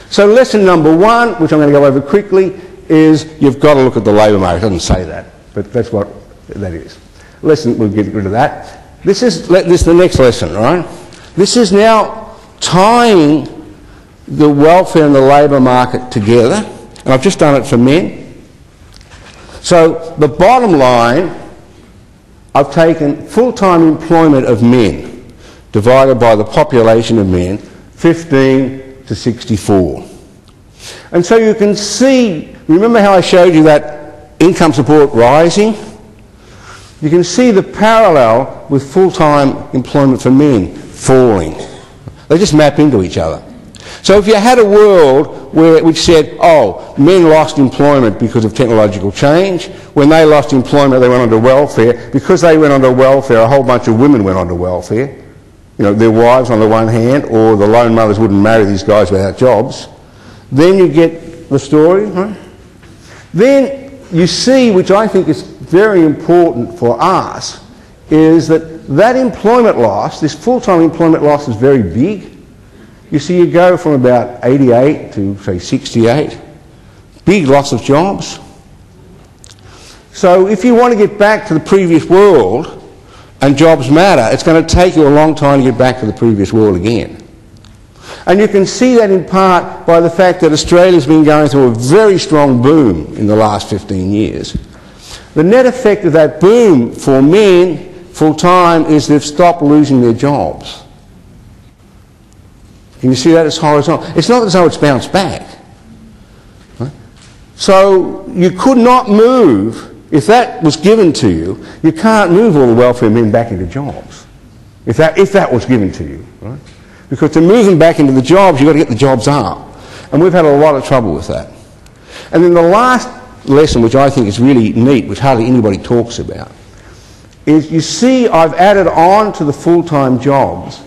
So lesson number one, which I'm going to go over quickly, is you've got to look at the labour market. It doesn't say that, but that's what that is. Lesson, we'll get rid of that. This is the next lesson, right? This is now tying the welfare and the labour market together, and I've just done it for men. So the bottom line, I've taken full-time employment of men divided by the population of men, 15 to 64. And so you can see, remember how I showed you that income support rising? You can see the parallel with full-time employment for men falling. They just map into each other. So if you had a world which said, oh, men lost employment because of technological change, when they lost employment they went onto welfare, because they went onto welfare a whole bunch of women went onto welfare, you know, their wives on the one hand, or the lone mothers wouldn't marry these guys without jobs, then you get the story, right? Then you see, which I think is very important for us, is that employment loss, this full-time employment loss, is very big. You see, you go from about 88 to, say, 68. Big loss of jobs. So if you want to get back to the previous world, and jobs matter, it's going to take you a long time to get back to the previous world again. And you can see that in part by the fact that Australia's been going through a very strong boom in the last 15 years. The net effect of that boom for men full-time is they've stopped losing their jobs. Can you see that? It's horizontal. It's not as though it's bounced back. Right? So you could not move, if that was given to you, you can't move all the welfare men back into jobs. If that was given to you. Right? Because to move them back into the jobs, you've got to get the jobs up. And we've had a lot of trouble with that. And then the last lesson, which I think is really neat, which hardly anybody talks about, is you see I've added on to the full-time jobs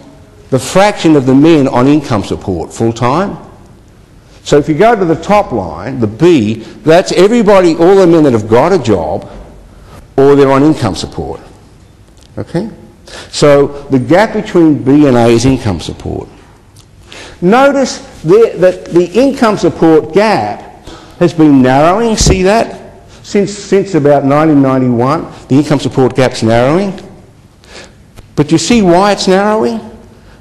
the fraction of the men on income support full-time. So if you go to the top line, the B, that's everybody, all the men that have got a job or they're on income support. Okay? So the gap between B and A is income support. Notice that the income support gap has been narrowing, see that? Since about 1991, the income support gap's narrowing. But you see why it's narrowing?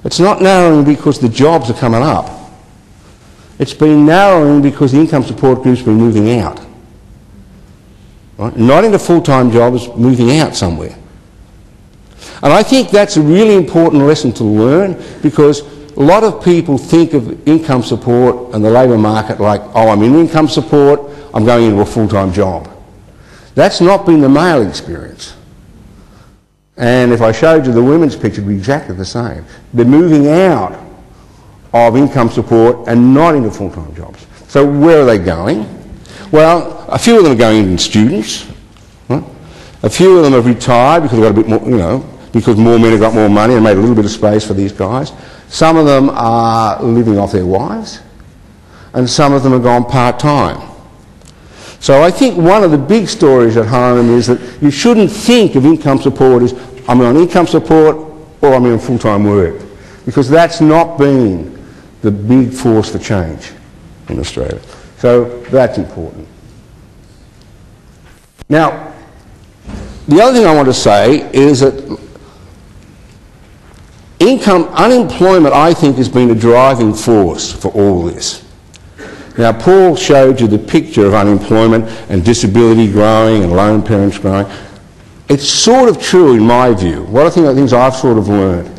It's not narrowing because the jobs are coming up. It's been narrowing because the income support group's been moving out. Right? Not into full-time jobs, moving out somewhere. And I think that's a really important lesson to learn, because a lot of people think of income support and the labour market like, oh, I'm in income support, I'm going into a full-time job. That's not been the male experience. And if I showed you the women's picture, it would be exactly the same. They're moving out of income support and not into full-time jobs. So where are they going? Well, a few of them are going into students. Right? A few of them have retired because they've got a bit more, you know, because more men have got more money and made a little bit of space for these guys. Some of them are living off their wives, and some of them have gone part-time. So I think one of the big stories at home is that you shouldn't think of income support as I'm on income support or I'm in full-time work, because that's not been the big force for change in Australia. So that's important. Now, the other thing I want to say is that unemployment, I think, has been a driving force for all this. Now, Paul showed you the picture of unemployment and disability growing and lone parents growing. It's sort of true in my view. One of the things I've sort of learned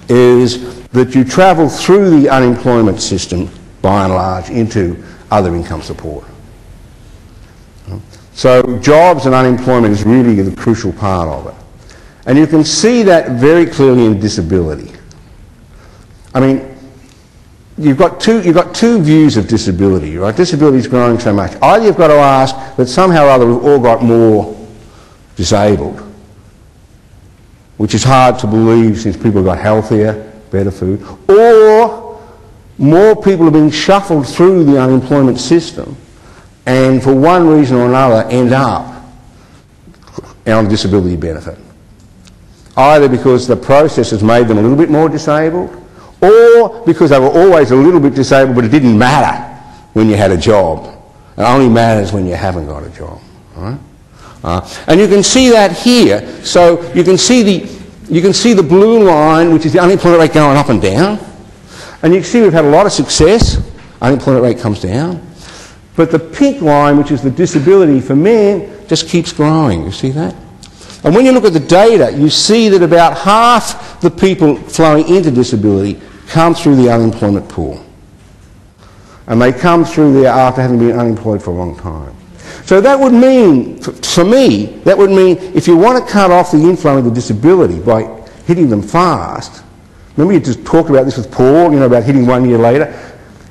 is that you travel through the unemployment system, by and large, into other income support. So jobs and unemployment is really the crucial part of it. And you can see that very clearly in disability. I mean, you've got two views of disability, right? Disability is growing so much. Either you've got to ask that somehow or other we've all got more disabled, which is hard to believe since people got healthier, better food, or more people are being shuffled through the unemployment system and for one reason or another end up on a disability benefit. Either because the process has made them a little bit more disabled, or because they were always a little bit disabled but it didn't matter when you had a job. It only matters when you haven't got a job. Right? And you can see that here. So you can see the blue line, which is the unemployment rate going up and down. And you can see we've had a lot of success. Unemployment rate comes down. But the pink line, which is the disability for men, just keeps growing. You see that? And when you look at the data, you see that about half the people flowing into disability come through the unemployment pool. And they come through there after having been unemployed for a long time. So that would mean, for me, that would mean if you want to cut off the inflow into disability by hitting them fast, remember you just talked about this with Paul, you know, about hitting 1 year later.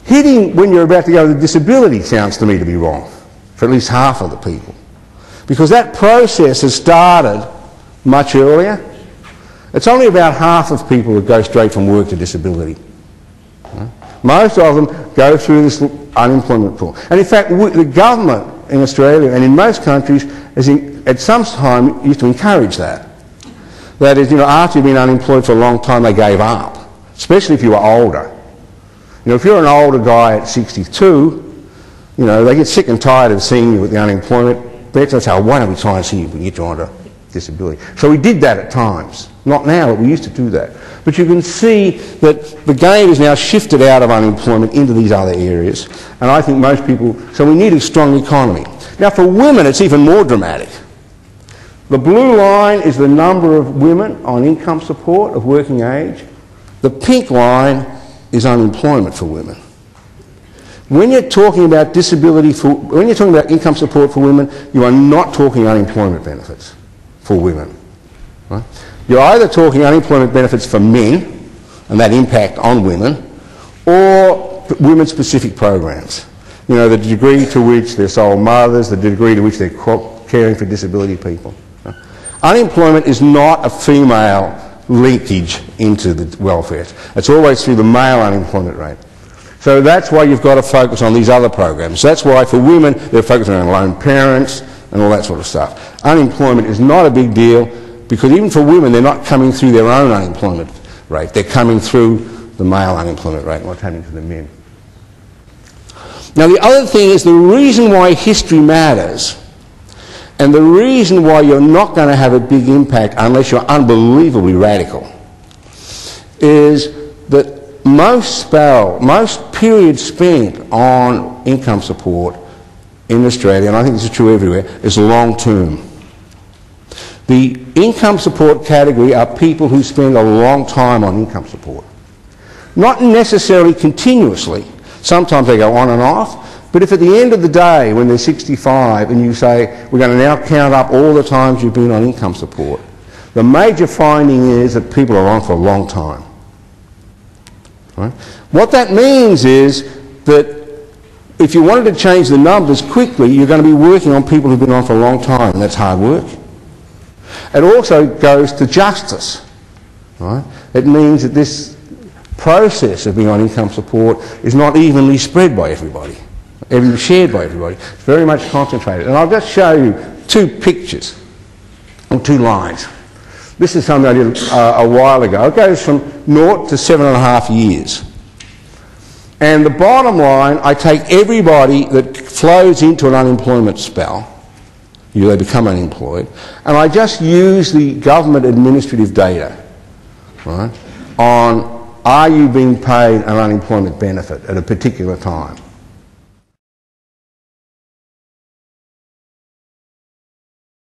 Hitting when you're about to go to disability sounds to me to be wrong, for at least half of the people. Because that process has started much earlier. It's only about half of people that go straight from work to disability. Most of them go through this unemployment pool. And in fact, the government in Australia and in most countries has at some time used to encourage that. That is, you know, after you've been unemployed for a long time, they gave up, especially if you were older. You know, if you're an older guy at 62, you know, they get sick and tired of seeing you with the unemployment. They say, oh, why don't we try and see if we can get you onto disability? So we did that at times. Not now, but we used to do that. But you can see that the game is now shifted out of unemployment into these other areas. And I think most people, so we need a strong economy. Now for women, it's even more dramatic. The blue line is the number of women on income support of working age. The pink line is unemployment for women. When you're talking about disability when you're talking about income support for women, you are not talking unemployment benefits for women. Right? You're either talking unemployment benefits for men and that impact on women, or women-specific programs. You know, the degree to which they're sole mothers, the degree to which they're caring for disability people. Unemployment is not a female linkage into the welfare. It's always through the male unemployment rate. So that's why you've got to focus on these other programs. That's why for women they're focusing on lone parents and all that sort of stuff. Unemployment is not a big deal because even for women they're not coming through their own unemployment rate. They're coming through the male unemployment rate and what's happening to the men. Now the other thing is the reason why history matters and the reason why you're not going to have a big impact unless you're unbelievably radical is that most periods spent on income support in Australia, and I think this is true everywhere, is long term. The income support category are people who spend a long time on income support. Not necessarily continuously. Sometimes they go on and off. But if at the end of the day, when they're 65, and you say, we're going to now count up all the times you've been on income support, the major finding is that people are on for a long time. Right? What that means is that if you wanted to change the numbers quickly, you're going to be working on people who've been on for a long time, and that's hard work. It also goes to justice. Right? It means that this process of being on income support is not evenly spread by everybody. Shared by everybody. It's very much concentrated. And I'll just show you two pictures, or two lines. This is something I did a while ago. It goes from 0 to 7.5 years. And the bottom line, I take everybody that flows into an unemployment spell, they become unemployed, and I just use the government administrative data, right, on are you being paid an unemployment benefit at a particular time.